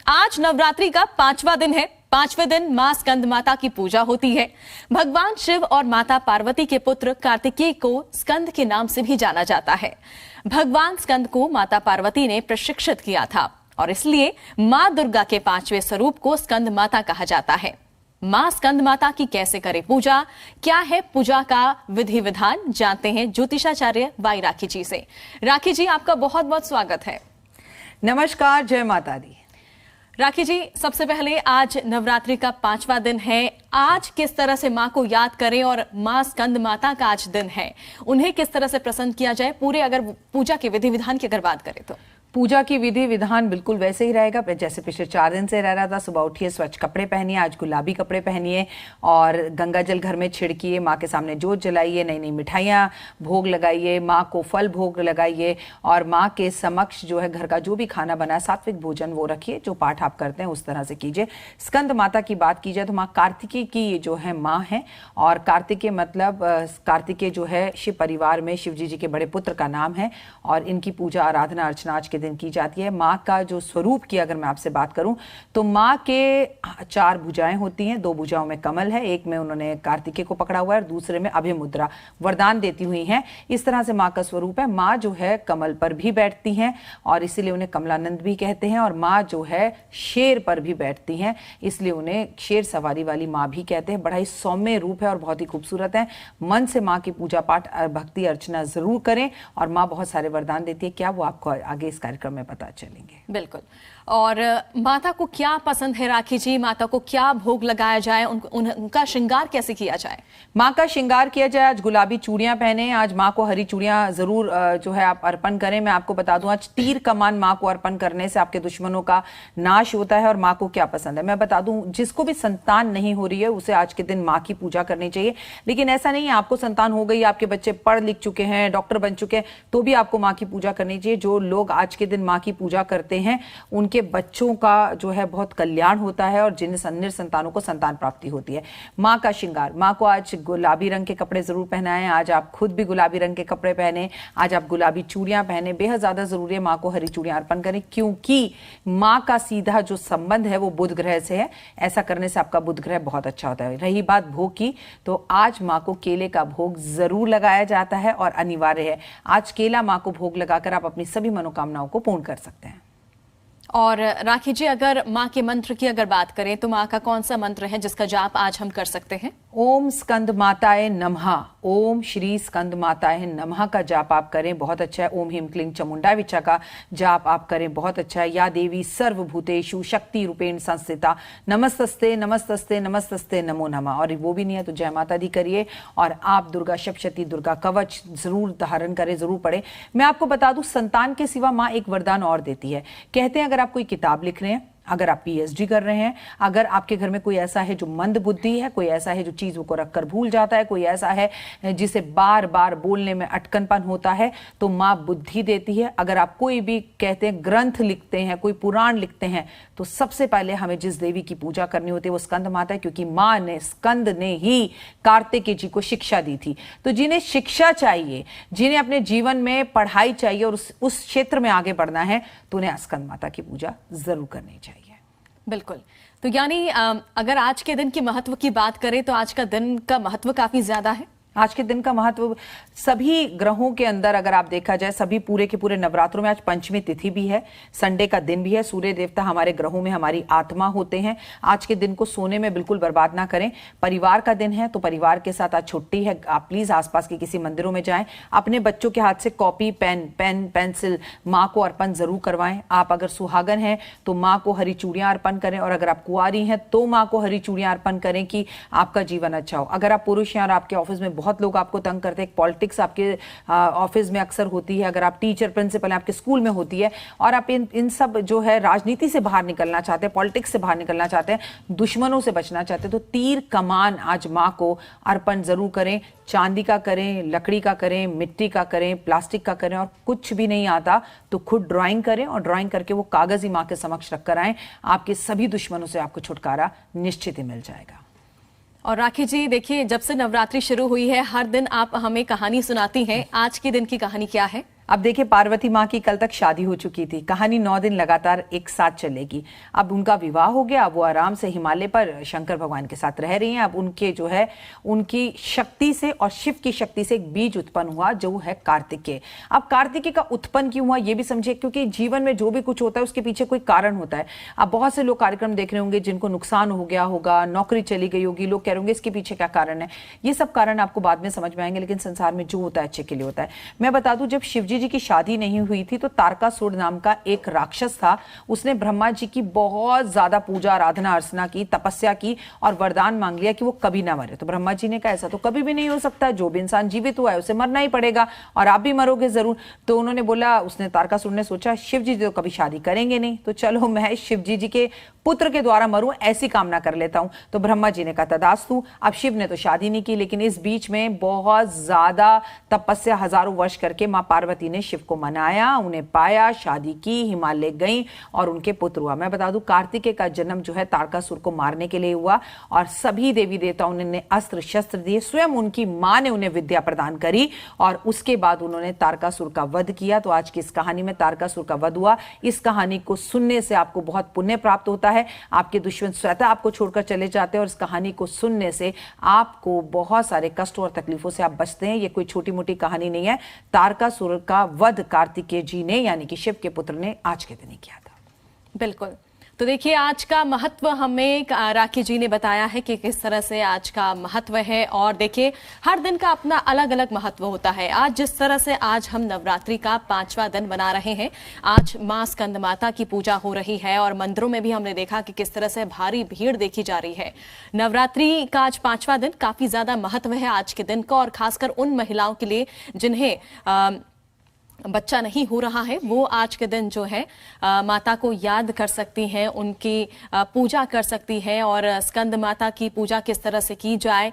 आज नवरात्रि का 5वां दिन है। 5वें दिन मां स्कंद माता की पूजा होती है। भगवान शिव और माता पार्वती के पुत्र कार्तिकेय को स्कंद के नाम से भी जाना जाता है। भगवान स्कंद को माता पार्वती ने प्रशिक्षित किया था और इसलिए मां दुर्गा के 5वें स्वरूप को स्कंद माता कहा जाता है। मां स्कंद माता की कैसे करें पूजा, क्या है पूजा का विधि विधान, जानते हैं ज्योतिषाचार्य वाई राखी जी से। राखी जी, आपका बहुत बहुत स्वागत है। नमस्कार, जय माता दी। राखी जी, सबसे पहले आज नवरात्रि का 5वां दिन है। आज किस तरह से मां को याद करें और मां स्कंद माता का आज दिन है, उन्हें किस तरह से प्रसन्न किया जाए, पूरे अगर पूजा के विधि विधान की अगर बात करें तो? पूजा की विधि विधान बिल्कुल वैसे ही रहेगा जैसे पिछले 4 दिन से रह रहा था। सुबह उठिए, स्वच्छ कपड़े पहनिए, आज गुलाबी कपड़े पहनिए और गंगा जल घर में छिड़किए, माँ के सामने जोत जलाइए, नई नई मिठाइयाँ भोग लगाइए, माँ को फल भोग लगाइए और माँ के समक्ष जो है घर का जो भी खाना बना, सात्विक भोजन वो रखिए। जो पाठ आप करते हैं उस तरह से कीजिए। स्कंद माता की बात की जाए तो माँ कार्तिकेय की जो है माँ है और कार्तिकेय मतलब कार्तिकेय जो है शिव परिवार में शिव जी के बड़े पुत्र का नाम है और इनकी पूजा आराधना अर्चना आज के दिन की जाती है। माँ का जो स्वरूप की अगर मैं आपसे बात करूं तो माँ के 4 भुजाएं होती हैं। 2 भुजाओं में कमल है, एक में उन्होंने कार्तिकेय को पकड़ा हुआ है और दूसरे में अभय मुद्रा वरदान देती हुई हैं। इस तरह से माँ का स्वरूप है। माँ जो है कमल पर भी बैठती हैं और इसीलिए उन्हें कमलानंद भी कहते हैं और माँ जो है शेर पर भी बैठती हैं, इसलिए उन्हें शेर सवारी वाली माँ भी कहते हैं। बड़ा ही सौम्य रूप है और बहुत ही खूबसूरत है। मन से माँ की पूजा पाठ भक्ति अर्चना जरूर करें और माँ बहुत सारे वरदान देती है। क्या वो आपको आगे इस कार्यक्रम में पता चलेंगे। बिल्कुल। और माता को क्या पसंद है राखी जी, माता को क्या भोग लगाया जाए, उनका श्रृंगार कैसे किया जाए? माँ का श्रृंगार किया जाए, आज गुलाबी चूड़ियां पहने, आज माँ को हरी चूड़ियां जरूर जो है आप अर्पण करें। मैं आपको बता दूं, आज तीर कमान माँ को अर्पण करने से आपके दुश्मनों का नाश होता है। और माँ को क्या पसंद है मैं बता दूं, जिसको भी संतान नहीं हो रही है उसे आज के दिन माँ की पूजा करनी चाहिए। लेकिन ऐसा नहीं है आपको संतान हो गई, आपके बच्चे पढ़ लिख चुके हैं, डॉक्टर बन चुके हैं, तो भी आपको माँ की पूजा करनी चाहिए। जो लोग आज के दिन माँ की पूजा करते हैं उनके बच्चों का जो है बहुत कल्याण होता है और जिन संतानों को संतान प्राप्ति होती है। माँ का श्रृंगार, माँ को आज गुलाबी रंग के कपड़े जरूर पहनाएं। आज आप खुद भी गुलाबी रंग के कपड़े पहने, आज आप गुलाबी चूड़ियां पहने। बेहद ज्यादा जरूरी है माँ को हरी चूड़ियां अर्पण करें, क्योंकि माँ का सीधा जो संबंध है वो बुध ग्रह से है। ऐसा करने से आपका बुध ग्रह बहुत अच्छा होता है। रही बात भोग की, तो आज माँ को केले का भोग जरूर लगाया जाता है और अनिवार्य है। आज केला माँ को भोग लगाकर आप अपनी सभी मनोकामनाओं को पूर्ण कर सकते हैं। और राखी जी, अगर माँ के मंत्र की अगर बात करें तो माँ का कौन सा मंत्र है जिसका जाप आज हम कर सकते हैं? ओम स्कंद माताए नमः, ओम श्री स्कंद माताए नमः का जाप आप करें, बहुत अच्छा है। ओम ह्रीं क्लीं चामुंडाय विचा का जाप आप करें, बहुत अच्छा है। या देवी सर्वभूतेषु शक्ति रूपेण संस्थिता, नमस्तस्ते नमस्तस्ते नमस्तस्ते नमो नमः। और वो भी नहीं है तो जय माता दी करिए और आप दुर्गा सप्तशती दुर्गा कवच जरूर धारण करें, जरूर पढ़ें। मैं आपको बता दूं, संतान के सिवा माँ एक वरदान और देती है। कहते हैं अगर आप कोई किताब लिख रहे हैं, अगर आप पीएचडी कर रहे हैं, अगर आपके घर में कोई ऐसा है जो मंद बुद्धि है, कोई ऐसा है जो चीजों को रखकर भूल जाता है, कोई ऐसा है जिसे बार बार बोलने में अटकनपन होता है, तो माँ बुद्धि देती है। अगर आप कोई भी कहते हैं ग्रंथ लिखते हैं, कोई पुराण लिखते हैं, तो सबसे पहले हमें जिस देवी की पूजा करनी होती है वो स्कंद माता है, क्योंकि माँ ने, स्कंद ने ही कार्तिकेय जी को शिक्षा दी थी। तो जिन्हें शिक्षा चाहिए, जिन्हें अपने जीवन में पढ़ाई चाहिए और उस क्षेत्र में आगे बढ़ना है, तो उन्हें स्कंद माता की पूजा जरूर करनी चाहिए। बिल्कुल। तो यानी अगर आज के दिन की महत्व की बात करें तो आज का दिन का महत्व काफी ज्यादा है। आज के दिन का महत्व सभी ग्रहों के अंदर अगर आप देखा जाए, सभी पूरे के पूरे नवरात्रों में आज पंचमी तिथि भी है, संडे का दिन भी है। सूर्य देवता हमारे ग्रहों में हमारी आत्मा होते हैं। आज के दिन को सोने में बिल्कुल बर्बाद ना करें। परिवार का दिन है तो परिवार के साथ आज छुट्टी है, आप प्लीज आसपास के किसी मंदिरों में जाएं। अपने बच्चों के हाथ से कॉपी, पेन, पेंसिल माँ को अर्पण जरूर करवाएं। आप अगर सुहागन हैं तो माँ को हरी चूड़ियां अर्पण करें और अगर आप कुंवारी हैं तो माँ को हरी चूड़ियां अर्पण करें कि आपका जीवन अच्छा हो। अगर आप पुरुष हैं और आपके ऑफिस में बहुत लोग आपको तंग करते हैं, पॉलिटिक्स आपके ऑफिस में अक्सर होती है, अगर आप टीचर प्रिंसिपल हैं, आपके स्कूल में होती है और आप इन सब जो है राजनीति से बाहर निकलना चाहते हैं, पॉलिटिक्स से बाहर निकलना चाहते हैं, दुश्मनों से बचना चाहते हैं, तो तीर कमान आज माँ को अर्पण जरूर करें। चांदी का करें, लकड़ी का करें, मिट्टी का करें, प्लास्टिक का करें और कुछ भी नहीं आता तो खुद ड्राइंग करें और ड्राइंग करके वो कागज ही माँ के समक्ष रखकर आए। आपके सभी दुश्मनों से आपको छुटकारा निश्चित ही मिल जाएगा। और राखी जी, देखिए जब से नवरात्रि शुरू हुई है हर दिन आप हमें कहानी सुनाती हैं, आज के दिन की कहानी क्या है? अब देखिए, पार्वती माँ की कल तक शादी हो चुकी थी। कहानी 9 दिन लगातार एक साथ चलेगी। अब उनका विवाह हो गया, अब वो आराम से हिमालय पर शंकर भगवान के साथ रह रही हैं। अब उनके जो है उनकी शक्ति से और शिव की शक्ति से एक बीज उत्पन्न हुआ, जो है कार्तिकेय। अब कार्तिकेय का उत्पन्न क्यों हुआ ये भी समझिए, क्योंकि जीवन में जो भी कुछ होता है उसके पीछे कोई कारण होता है। अब बहुत से लोग कार्यक्रम देख रहे होंगे जिनको नुकसान हो गया होगा, नौकरी चली गई होगी, लोग कह रहे होंगे इसके पीछे क्या कारण है। ये सब कारण आपको बाद में समझ में आएंगे, लेकिन संसार में जो होता है अच्छे के लिए होता है। मैं बता दूं, जब शिवजी जी की शादी नहीं हुई थी तो तारकासुर नाम का एक राक्षस था। उसने ब्रह्मा जी की बहुत ज्यादा पूजा आराधना अर्चना की, तपस्या की और वरदान मांग लिया कि वो कभी ना मरे। तो ब्रह्मा जी ने कहा ऐसा तो कभी भी नहीं हो सकता, जो भी इंसान जीवित हुआ है उसे मरना ही पड़ेगा और आप भी मरोगे जरूर। तो उन्होंने बोला, उसने तारकासुर ने सोचा शिव जी तो कभी शादी करेंगे नहीं, तो चलो मैं शिव जी के पुत्र के द्वारा मरूं ऐसी कामना कर लेता हूं। तो ब्रह्मा जी ने कहा तदास्तु। अब शिव ने तो शादी नहीं की, लेकिन इस बीच में बहुत ज्यादा तपस्या हजारों वर्ष करके मां पार्वती ने शिव को मनाया, उन्हें पाया, शादी की, हिमालय गई और उनके पुत्र हुआ। मैं बता दूं, कार्तिकेय का जन्म जो है तारकासुर को मारने के लिए हुआ और सभी देवी देवताओं ने अस्त्र शस्त्र दिए, स्वयं उनकी मां ने उन्हें विद्या प्रदान करी और उसके बाद उन्होंने तारकासुर का वध किया। तो आज की इस कहानी में तारकासुर का वध हुआ। इस कहानी को सुनने से आपको बहुत पुण्य प्राप्त होता है, आपके दुश्मन स्वतः आपको छोड़कर चले जाते हैं और इस कहानी को सुनने से आपको बहुत सारे कष्टों और तकलीफों से आप बचते हैं। ये कोई छोटी मोटी कहानी नहीं है। तारकासुर का वध कार्तिकेय जी ने यानी कि शिव के पुत्र ने आज के दिन ही किया था। बिल्कुल। तो देखिए, आज का महत्व हमें राखी जी ने बताया है कि किस तरह से आज का महत्व है। और देखिए, हर दिन का अपना अलग अलग महत्व होता है। आज जिस तरह से आज हम नवरात्रि का 5वां दिन बना रहे हैं, आज मां स्कंद माता की पूजा हो रही है और मंदिरों में भी हमने देखा कि किस तरह से भारी भीड़ देखी जा रही है। नवरात्रि का आज 5वां दिन काफी ज्यादा महत्व है आज के दिन का, और खासकर उन महिलाओं के लिए जिन्हें बच्चा नहीं हो रहा है, वो आज के दिन जो है माता को याद कर सकती हैं, उनकी पूजा कर सकती हैं। और स्कंद माता की पूजा किस तरह से की जाए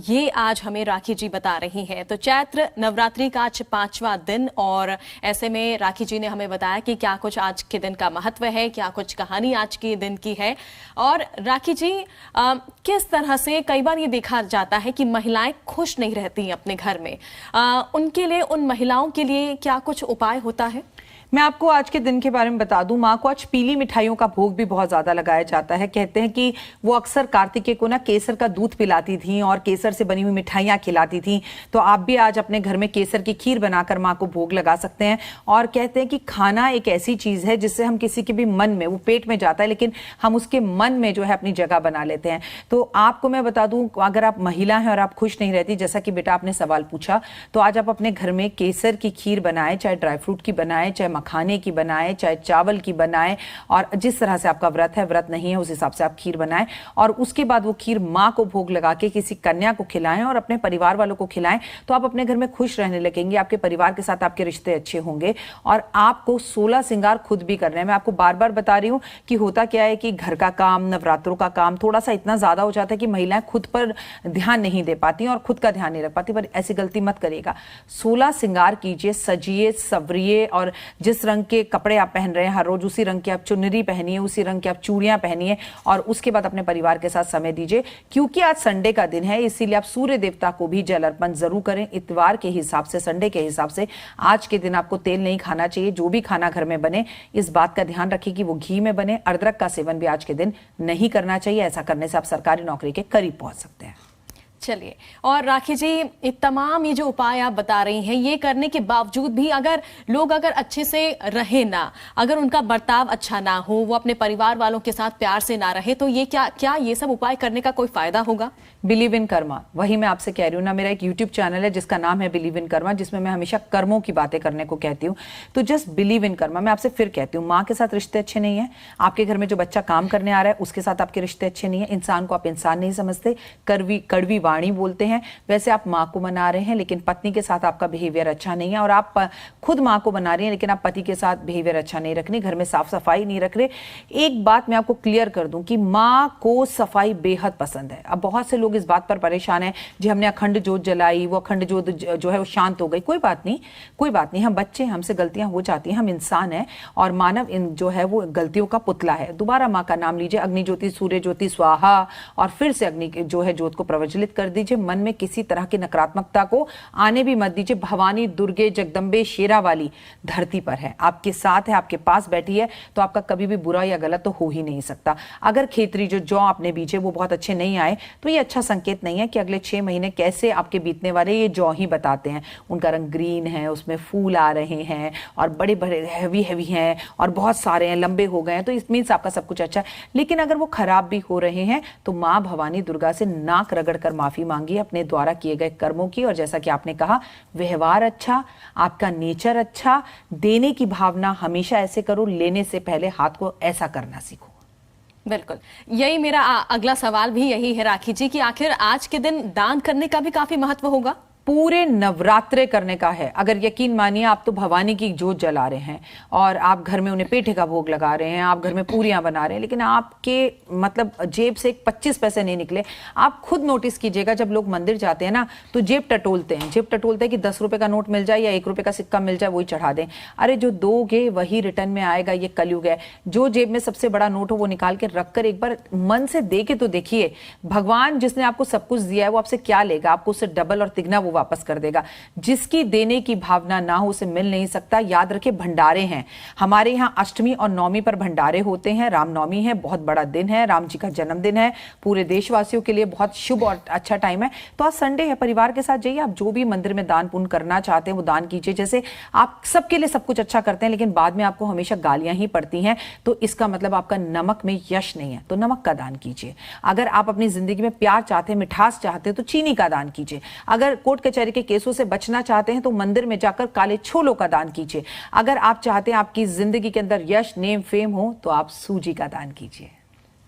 ये आज हमें राखी जी बता रही हैं। तो चैत्र नवरात्रि का आज 5वां दिन, और ऐसे में राखी जी ने हमें बताया कि क्या कुछ आज के दिन का महत्व है, क्या कुछ कहानी आज के दिन की है। और राखी जी, किस तरह से कई बार ये देखा जाता है कि महिलाएं खुश नहीं रहती अपने घर में, उनके लिए, उन महिलाओं के लिए क्या कुछ उपाय होता है? मैं आपको आज के दिन के बारे में बता दूं, माँ को आज पीली मिठाइयों का भोग भी बहुत ज्यादा लगाया जाता है। कहते हैं कि वो अक्सर कार्तिकेय को ना केसर का दूध पिलाती थी और केसर से बनी हुई मिठाइयाँ खिलाती थी। तो आप भी आज अपने घर में केसर की खीर बनाकर माँ को भोग लगा सकते हैं। और कहते हैं कि खाना एक ऐसी चीज है जिससे हम किसी के भी मन में, वो पेट में जाता है लेकिन हम उसके मन में जो है अपनी जगह बना लेते हैं। तो आपको मैं बता दूं, अगर आप महिला हैं और आप खुश नहीं रहती, जैसा कि बेटा आपने सवाल पूछा, तो आज आप अपने घर में केसर की खीर बनाएं, चाहे ड्राई फ्रूट की बनाएं, चाहे मखाने की बनाएं, चाहे चावल की बनाएं, और जिस तरह से आपका व्रत है, व्रत नहीं है उस हिसाब से आप खीर बनाएं। और उसके बाद वो खीर माँ को भोग लगा के किसी कन्या को खिलाएं और अपने परिवार वालों को खिलाएं। तो आप अपने घर में खुश रहने लगेंगे, आपके परिवार के साथ आपके रिश्ते अच्छे होंगे और आपको 16 श्रृंगार खुद भी करने हैं। मैं आपको बार बार बता रही हूँ कि होता क्या है कि घर का काम, नवरात्रों का काम थोड़ा सा इतना ज्यादा हो जाता है कि महिलाएं खुद पर ध्यान नहीं दे पाती और खुद का ध्यान नहीं रख पाती। पर ऐसी गलती मत करिएगा, 16 श्रृंगार कीजिए, सजिए सवरिए, और जिस रंग के कपड़े आप पहन रहे हैं हर रोज उसी रंग की आप चुनरी पहनिए, उसी रंग की आप चूड़ियां पहनिए और उसके बाद अपने परिवार के साथ समय दीजिए। क्योंकि आज संडे का दिन है, इसीलिए आप सूर्य देवता को भी जल अर्पण जरूर करें। इतवार के हिसाब से, संडे के हिसाब से आज के दिन आपको तेल नहीं खाना चाहिए। जो भी खाना घर में बने, इस बात का ध्यान रखिए कि वो घी में बने। अदरक का सेवन भी आज के दिन नहीं करना चाहिए। ऐसा करने से आप सरकारी नौकरी के करीब पहुंच सकते हैं। चलिए, और राखी जी, तमाम ये जो उपाय आप बता रही हैं, ये करने के बावजूद भी अगर लोग अच्छे से रहे ना, अगर उनका बर्ताव अच्छा ना हो, वो अपने परिवार वालों के साथ प्यार से ना रहे, तो ये क्या ये सब उपाय करने का कोई फायदा होगा? बिलीव इन कर्मा, वही मैं आपसे कह रही हूँ ना। मेरा एक यूट्यूब चैनल है जिसका नाम है बिलीव इन कर्मा, जिसमें मैं हमेशा कर्मों की बातें करने को कहती हूँ। तो जस्ट बिलीव इन कर्मा। मैं आपसे फिर कहती हूँ, माँ के साथ रिश्ते अच्छे नहीं है, आपके घर में जो बच्चा काम करने आ रहा है उसके साथ आपके रिश्ते अच्छे नहीं है, इंसान को आप इंसान नहीं समझते, कड़वी वाणी बोलते हैं। वैसे आप माँ को मना रहे हैं लेकिन पत्नी के साथ आपका बिहेवियर अच्छा नहीं है, और आप खुद माँ को मना रही हैं लेकिन आप पति के साथ बिहेवियर अच्छा नहीं रख रहे, घर में साफ सफाई नहीं रख रहे। एक बात मैं आपको क्लियर कर दूं कि माँ को सफाई बेहद पसंद है। अब बहुत से लोग इस बात पर परेशान हैं, जी हमने अखंड जोत जलाई, वो अखंड जोत जो है वो शांत हो गई। कोई बात नहीं, कोई बात नहीं, हम बच्चे, हमसे गलतियां हो जाती हैं, हम इंसान हैं और मानव जो है वो गलतियों का पुतला है। दोबारा माँ का नाम लीजिए, अग्नि ज्योति सूर्य ज्योति स्वाहा, और फिर से अग्नि जो है ज्योत को प्रज्वलित कर दीजिए, मन में किसी तरह की नकारात्मकता को आने भी मत दीजिए। भवानी, दुर्गे, जगदम्बे, शेरा वाली धरती पर है, आपके साथ है, आपके पास बैठी है, तो आपका कभी भी बुरा या गलत तो हो ही नहीं सकता। अगर खेतरी जो जौ आपने बीजे वो बहुत अच्छे नहीं आए तो ये अच्छा संकेत नहीं है कि अगले 6 महीने कैसे आपके बीतने वाले, ये जौ ही बताते हैं। उनका रंग ग्रीन है, उसमें फूल आ रहे हैं और बड़े बड़े हैवी हैं और बहुत सारे हैं, लंबे हो गए हैं, तो इस मीन्स आपका सब कुछ अच्छा है। लेकिन अगर वो खराब भी हो रहे हैं तो मां भवानी दुर्गा से नाक रगड़ कर माफी मांगिए अपने द्वारा किए गए कर्मों की। और जैसा कि आपने कहा, व्यवहार अच्छा, आपका नेचर अच्छा, देने की भावना हमेशा ऐसे करो, लेने से पहले हाथ को ऐसा करना सीखो। बिल्कुल, यही मेरा अगला सवाल भी यही है राखी जी कि आखिर आज के दिन दान करने का भी काफी महत्व होगा। पूरे नवरात्रे करने का है। अगर यकीन मानिए, आप तो भवानी की जोत जला रहे हैं और आप घर में उन्हें पेठे का भोग लगा रहे हैं, आप घर में पूरियां बना रहे हैं, लेकिन आपके मतलब जेब से 25 पैसे नहीं निकले। आप खुद नोटिस कीजिएगा, जब लोग मंदिर जाते हैं ना तो जेब टटोलते हैं कि 10 रुपए का नोट मिल जाए या 1 रुपए का सिक्का मिल जाए, वही चढ़ा दें। अरे जो दोगे वही रिटर्न में आएगा, ये कलयुग है। जो जेब में सबसे बड़ा नोट हो वो निकाल के रखकर एक बार मन से दे के तो देखिए, भगवान जिसने आपको सब कुछ दिया है वो आपसे क्या लेगा? आपको उससे डबल और तिगना वो वापस कर देगा। जिसकी देने की भावना ना हो उसे मिल नहीं सकता। याद रखिए, भंडारे हैं हमारे यहाँ, अष्टमी और नवमी पर भंडारे होते हैं। रामनवमी है, बहुत बड़ा दिन है, राम जी का जन्मदिन है, पूरे देशवासियों के लिए बहुत शुभ और अच्छा टाइम है। तो आज संडे है, परिवार के साथ जाइए। आप जो भी मंदिर में दान पुण्य करना चाहते हैं वो दान कीजिए। जैसे आप सबके लिए सब कुछ अच्छा करते हैं लेकिन बाद में आपको हमेशा गालियां ही पड़ती हैं, तो इसका मतलब आपका नमक में यश नहीं है, तो नमक का दान कीजिए। अगर आप अपनी जिंदगी में प्यार चाहते हैं, मिठास चाहते हैं, तो चीनी का दान कीजिए। अगर कोर्ट कचहरी के केसों से बचना चाहते हैं तो मंदिर में जाकर काले छोलों का दान कीजिए। अगर आप चाहते हैं आपकी जिंदगी के अंदर यश, नेम, फेम हो, तो आप सूजी का दान कीजिए।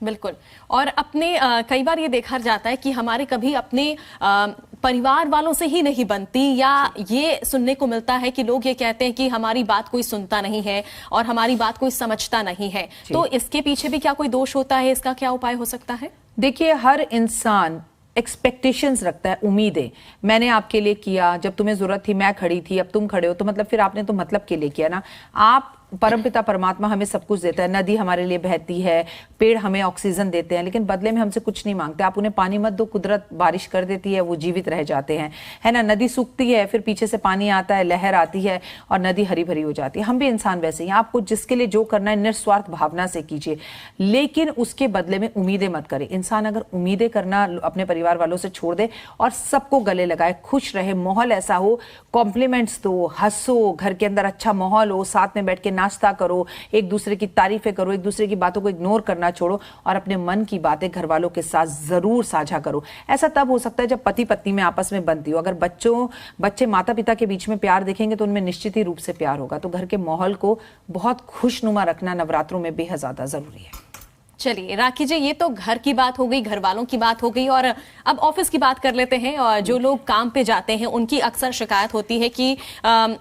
बिल्कुल। और अपने कई बार ये देखा जाता है कि हमारे कभी अपने परिवार वालों से ही नहीं बनती, या ये सुनने को मिलता है कि लोग ये कहते हैं कि हमारी बात कोई सुनता नहीं है और हमारी बात कोई समझता नहीं है। तो इसके पीछे भी क्या कोई दोष होता है? इसका क्या उपाय हो सकता है? देखिए, हर इंसान एक्सपेक्टेशंस रखता है, उम्मीदें। मैंने आपके लिए किया, जब तुम्हें जरूरत थी मैं खड़ी थी, अब तुम खड़े हो, तो मतलब फिर आपने तो मतलब के लिए किया ना। आप परमपिता परमात्मा हमें सब कुछ देता है, नदी हमारे लिए बहती है, पेड़ हमें ऑक्सीजन देते हैं, लेकिन बदले में हमसे कुछ नहीं मांगते। आप उन्हें पानी मत दो, कुदरत बारिश कर देती है, वो जीवित रह जाते हैं, है ना। नदी सूखती है, फिर पीछे से पानी आता है, लहर आती है और नदी हरी भरी हो जाती है। हम भी इंसान वैसे ही। आपको जिसके लिए जो करना है निस्वार्थ भावना से कीजिए, लेकिन उसके बदले में उम्मीदें मत करें। इंसान अगर उम्मीदें करना अपने परिवार वालों से छोड़ दे और सबको गले लगाए, खुश रहे, माहौल ऐसा हो, कॉम्प्लीमेंट्स दो, हंसो, घर के अंदर अच्छा माहौल हो, साथ में बैठ के नाश्ता करो, एक दूसरे की तारीफें करो, एक दूसरे की बातों को इग्नोर करना छोड़ो और अपने मन की बातें घर वालों के साथ जरूर साझा करो। ऐसा तब हो सकता है जब पति पत्नी में आपस में बनती हो। अगर बच्चे माता पिता के बीच में प्यार देखेंगे तो उनमें निश्चित ही रूप से प्यार होगा। तो घर के माहौल को बहुत खुशनुमा रखना नवरात्रों में बेहद ज्यादा जरूरी है। चलिए राखी जी, ये तो घर की बात हो गई, घर वालों की बात हो गई, और अब ऑफिस की बात कर लेते हैं। और जो लोग काम पे जाते हैं उनकी अक्सर शिकायत होती है कि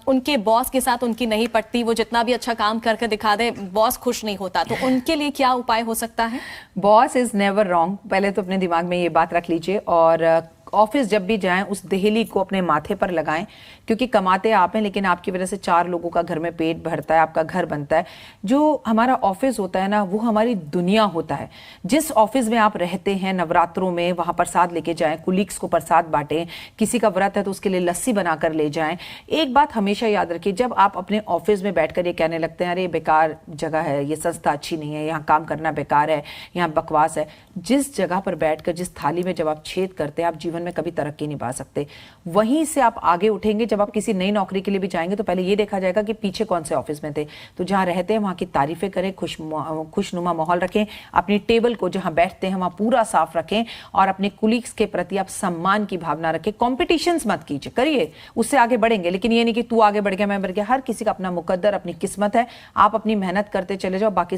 उनके बॉस के साथ उनकी नहीं पटती, वो जितना भी अच्छा काम करके दिखा दे बॉस खुश नहीं होता। तो उनके लिए क्या उपाय हो सकता है? बॉस इज नेवर रॉन्ग, पहले तो अपने दिमाग में ये बात रख लीजिए। और ऑफिस जब भी जाएं उस देहली को अपने माथे पर लगाएं, क्योंकि कमाते आप हैं लेकिन आपकी वजह से 4 लोगों का घर में पेट भरता है, आपका घर बनता है। जो हमारा ऑफिस होता है ना, वो हमारी दुनिया होता है। जिस ऑफिस में आप रहते हैं नवरात्रों में, वहां प्रसाद लेके जाएं, कुलीग्स को प्रसाद बांटें, किसी का व्रत है तो उसके लिए लस्सी बनाकर ले जाएं। एक बात हमेशा याद रखिए, जब आप अपने ऑफिस में बैठकर ये कहने लगते हैं अरे बेकार जगह है, ये संस्था अच्छी नहीं है, यहाँ काम करना बेकार है, यहाँ बकवास है, जिस जगह पर बैठकर, जिस थाली में जब आप छेद करते हैं, आप जीवन में कभी तरक्की नहीं पा सकते। वहीं से आप आगे उठेंगे। जब आप किसी नई नौकरी के लिए भी जाएंगे तो पहले ये देखा जाएगा कि पीछे कौन से ऑफिस में थे। तो जहां रहते हैं वहां की तारीफें करें, खुशनुमा माहौल रखें, अपनी टेबल को जहां बैठते हैं वहां पूरा साफ रखें और अपने कुलीग्स के प्रति आप सम्मान की भावना रखें। कॉम्पिटिशंस मत कीजिए, करिए, उससे आगे बढ़ेंगे, लेकिन ये नहीं कि तू आगे बढ़ गया मैं बढ़ गया। हर किसी का अपना मुकद्दर, अपनी किस्मत है। आप अपनी मेहनत करते चले जाओ, बाकी